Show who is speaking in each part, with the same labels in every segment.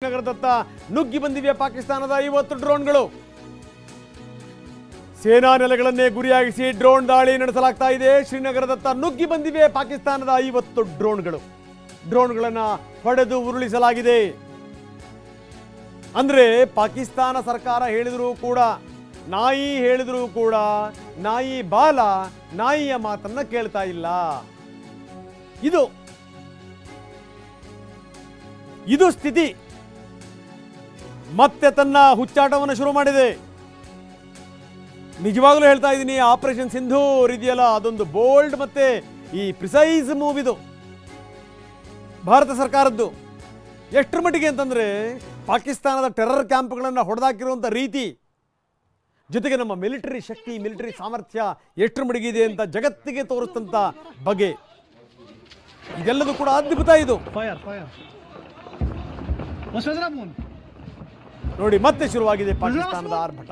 Speaker 1: ಶ್ರೀನಗರದತ್ತ ನುಗ್ಗಿ ಬಂದಿವೆ ಪಾಕಿಸ್ತಾನದ 50 ಡ್ರೋನ್ಗಳು. ಸೇನಾ ನೆಲೆಗಳನ್ನೇ ಗುರಿಯಾಗಿಸಿ ಡ್ರೋನ್ ದಾಳಿ ನಡೆಸಲಾಗ್ತಾ ಇದೆ. ಶ್ರೀನಗರದತ್ತ ನುಗ್ಗಿ ಬಂದಿವೆ ಪಾಕಿಸ್ತಾನದ 50 ಡ್ರೋನ್ಗಳು. ಡ್ರೋನ್ಗಳನ್ನು ಹೊಡೆದು ಉರುಳಿಸಲಾಗಿದೆ. ಅಂದ್ರೆ ಪಾಕಿಸ್ತಾನ ಸರ್ಕಾರ ಹೇಳಿದರೂ ಕೂಡ, ನಾಯಿ ಹೇಳಿದರೂ ಕೂಡ ನಾಯಿ ಬಾಲ ನಾಯಿಯ ಮಾತನ್ನ ಕೇಳ್ತಾ ಇಲ್ಲ. ಇದು ಸ್ಥಿತಿ. ಮತ್ತೆ ತನ್ನ ಹುಚ್ಚಾಟವನ್ನು ಶುರು ಮಾಡಿದೆ. ನಿಜವಾಗ್ಲೂ ಹೇಳ್ತಾ ಇದ್ದೀನಿ, ಆಪರೇಷನ್ ಸಿಂಧೂರ್ ಇದೆಯಲ್ಲ, ಅದೊಂದು ಬೋಲ್ಡ್ ಮತ್ತೆ ಈ ಪ್ರಿಸೈಸ್ ಮೂವ್ ಇದು ಭಾರತ ಸರ್ಕಾರದ್ದು. ಎಷ್ಟರ ಮಟ್ಟಿಗೆ ಅಂತಂದ್ರೆ ಪಾಕಿಸ್ತಾನದ ಟೆರರ್ ಕ್ಯಾಂಪ್ಗಳನ್ನು ಹೊಡೆದಾಕಿರುವಂಥ ರೀತಿ, ಜೊತೆಗೆ ನಮ್ಮ ಮಿಲಿಟರಿ ಶಕ್ತಿ, ಮಿಲಿಟರಿ ಸಾಮರ್ಥ್ಯ ಎಷ್ಟರ ಮಟ್ಟಿಗಿದೆ ಅಂತ ಜಗತ್ತಿಗೆ ತೋರಿಸ್ತಂತ ಬಗೆ, ಇದೆಲ್ಲದೂ ಕೂಡ ಅದ್ಭುತ. ಇದು ನೋಡಿ, ಮತ್ತೆ ಶುರುವಾಗಿದೆ ಪಾಕಿಸ್ತಾನದ ಆರ್ಭಟ.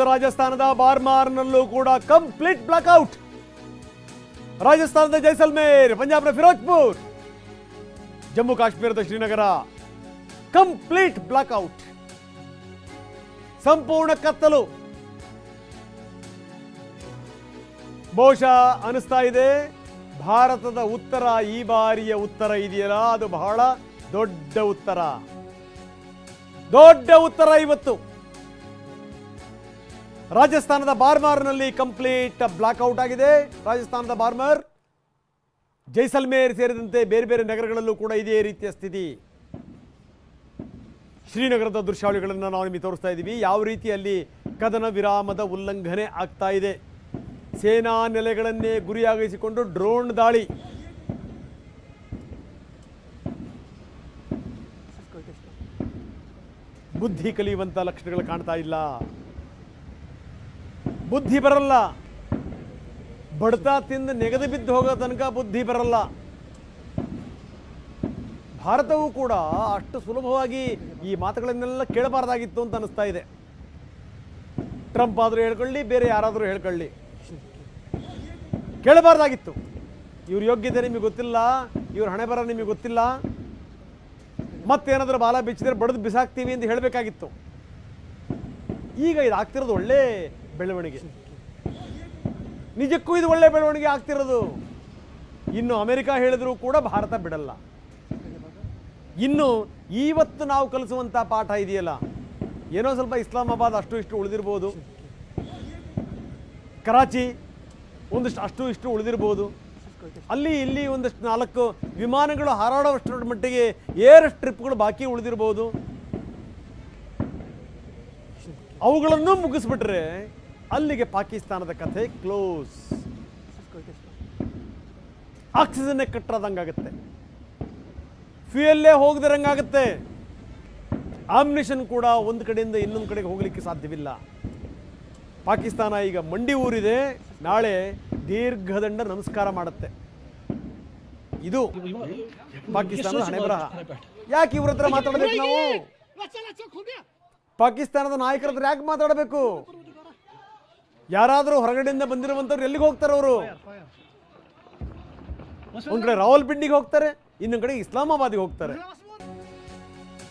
Speaker 1: ರಾಜಸ್ಥಾನದ ಬಾರ್ಮಾರ್ನಲ್ಲೂ ಕೂಡ ಕಂಪ್ಲೀಟ್ ಬ್ಲಾಕ್ಔಟ್. ರಾಜಸ್ಥಾನದ ಜೈಸಲ್ಮೇರ್, ಪಂಜಾಬ್ನ ಫಿರೋಜ್ಪುರ್, ಜಮ್ಮು ಕಾಶ್ಮೀರದ ಶ್ರೀನಗರ ಕಂಪ್ಲೀಟ್ ಬ್ಲಾಕ್ಔಟ್, ಸಂಪೂರ್ಣ ಕತ್ತಲು. ಬಹುಶಃ ಅನಿಸ್ತಾ ಇದೆ ಭಾರತದ ಉತ್ತರ, ಈ ಬಾರಿಯ ಉತ್ತರ ಇದೆಯಲ್ಲ, ಅದು ಬಹಳ ದೊಡ್ಡ ಉತ್ತರ ಇವತ್ತು. ರಾಜಸ್ಥಾನದ ಬಾರ್ಮಾರ್ನಲ್ಲಿ ಕಂಪ್ಲೀಟ್ ಬ್ಲಾಕ್ಔಟ್ ಆಗಿದೆ. ರಾಜಸ್ಥಾನದ ಬಾರ್ಮರ್, ಜೈಸಲ್ಮೇರ್ ಸೇರಿದಂತೆ ಬೇರೆ ಬೇರೆ ನಗರಗಳಲ್ಲೂ ಕೂಡ ಇದೇ ರೀತಿಯ ಸ್ಥಿತಿ. ಶ್ರೀನಗರದ ದೃಶ್ಯಾವಳಿಗಳನ್ನು ನಾವು ನಿಮಗೆ ತೋರಿಸ್ತಾ ಇದ್ದೀವಿ. ಯಾವ ರೀತಿಯಲ್ಲಿ ಕದನ ವಿರಾಮದ ಉಲ್ಲಂಘನೆ ಆಗ್ತಾ ಇದೆ. ಸೇನಾ ನೆಲೆಗಳನ್ನೇ ಗುರಿಯಾಗಿಸಿಕೊಂಡು ಡ್ರೋನ್ ದಾಳಿ. ಬುದ್ಧಿ ಕಲಿಯುವಂತ ಲಕ್ಷಣಗಳು ಕಾಣ್ತಾ ಇಲ್ಲ. ಬುದ್ಧಿ ಬರಲ್ಲ. ಬಡತ ತಿಂದು ನೆಗೆದು ಬಿದ್ದು ಹೋಗೋ ತನಕ ಬುದ್ಧಿ ಬರಲ್ಲ. ಭಾರತವೂ ಕೂಡ ಅಷ್ಟು ಸುಲಭವಾಗಿ ಈ ಮಾತುಗಳನ್ನೆಲ್ಲ ಕೇಳಬಾರ್ದಾಗಿತ್ತು ಅಂತ ಅನಿಸ್ತಾ ಇದೆ. ಟ್ರಂಪ್ ಆದರೂ ಹೇಳ್ಕೊಳ್ಳಿ, ಬೇರೆ ಯಾರಾದರೂ ಹೇಳ್ಕೊಳ್ಳಿ, ಕೇಳಬಾರ್ದಾಗಿತ್ತು. ಇವ್ರ ಯೋಗ್ಯತೆ ನಿಮಗೆ ಗೊತ್ತಿಲ್ಲ, ಇವ್ರ ಹಣೆ ಬರ ನಿಮಗೆ ಗೊತ್ತಿಲ್ಲ, ಮತ್ತೇನಾದರೂ ಬಾಲ ಬಿಚ್ಚಿದ್ರೆ ಬಡದು ಬಿಸಾಕ್ತೀವಿ ಅಂತ ಹೇಳಬೇಕಾಗಿತ್ತು. ಈಗ ಇದು ಆಗ್ತಿರೋದು ಒಳ್ಳೆ ಬೆಳವಣಿಗೆ. ನಿಜಕ್ಕೂ ಇದು ಒಳ್ಳೆ ಬೆಳವಣಿಗೆ ಆಗ್ತಿರೋದು. ಇನ್ನು ಅಮೆರಿಕ ಹೇಳಿದರೂ ಕೂಡ ಭಾರತ ಬಿಡಲ್ಲ. ಇನ್ನು ಇವತ್ತು ನಾವು ಕಲಿಸುವಂಥ ಪಾಠ ಇದೆಯಲ್ಲ, ಏನೋ ಸ್ವಲ್ಪ ಇಸ್ಲಾಮಾಬಾದ್ ಅಷ್ಟು ಇಷ್ಟು ಉಳಿದಿರ್ಬೋದು, ಕರಾಚಿ ಒಂದಷ್ಟು ಅಷ್ಟು ಇಷ್ಟು ಉಳಿದಿರ್ಬೋದು, ಅಲ್ಲಿ ಇಲ್ಲಿ ಒಂದಷ್ಟು 4 ವಿಮಾನಗಳು ಹಾರಾಡುವಷ್ಟರ ಮಟ್ಟಿಗೆ ಏರ್ ಸ್ಟ್ರಿಪ್ಗಳು ಬಾಕಿ ಉಳಿದಿರ್ಬೋದು. ಅವುಗಳನ್ನು ಮುಗಿಸ್ಬಿಟ್ರೆ ಅಲ್ಲಿಗೆ ಪಾಕಿಸ್ತಾನದ ಕಥೆ ಕ್ಲೋಸ್. ಆಕ್ಸಿಜನ್ನೇ ಕಟ್ಟದಂಗಾಗುತ್ತೆ, ಫ್ಯೂಯಲ್ಲೇ ಹೋಗದಿರಂಗಾಗುತ್ತೆ, ಆಮ್ನಿಷನ್ ಕೂಡ ಒಂದು ಕಡೆಯಿಂದ ಇನ್ನೊಂದು ಕಡೆಗೆ ಹೋಗಲಿಕ್ಕೆ ಸಾಧ್ಯವಿಲ್ಲ. ಪಾಕಿಸ್ತಾನ ಈಗ ಮಂಡಿ ಊರಿದೆ, ನಾಳೆ ದೀರ್ಘದಂಡ ನಮಸ್ಕಾರ ಮಾಡುತ್ತೆ. ಇದು ಪಾಕಿಸ್ತಾನದ ಹಣೆ ಬರಹ. ಯಾಕೆ ಇವ್ರ ಹತ್ರ ಮಾತಾಡಬೇಕು ನಾವು? ಪಾಕಿಸ್ತಾನದ ನಾಯಕರ ಹತ್ರ ಯಾಕೆ ಮಾತಾಡಬೇಕು? ಯಾರಾದರೂ ಹೊರಗಡೆಯಿಂದ ಬಂದಿರುವಂಥವ್ರು ಎಲ್ಲಿಗೆ ಹೋಗ್ತಾರೆ? ಅವರು ಒಂದ್ ಕಡೆ ರಾವಲ್ಪಿಂಡಿಗೆ ಹೋಗ್ತಾರೆ, ಇನ್ನೊಂದು ಕಡೆ ಇಸ್ಲಾಮಾಬಾದಿಗೆ ಹೋಗ್ತಾರೆ.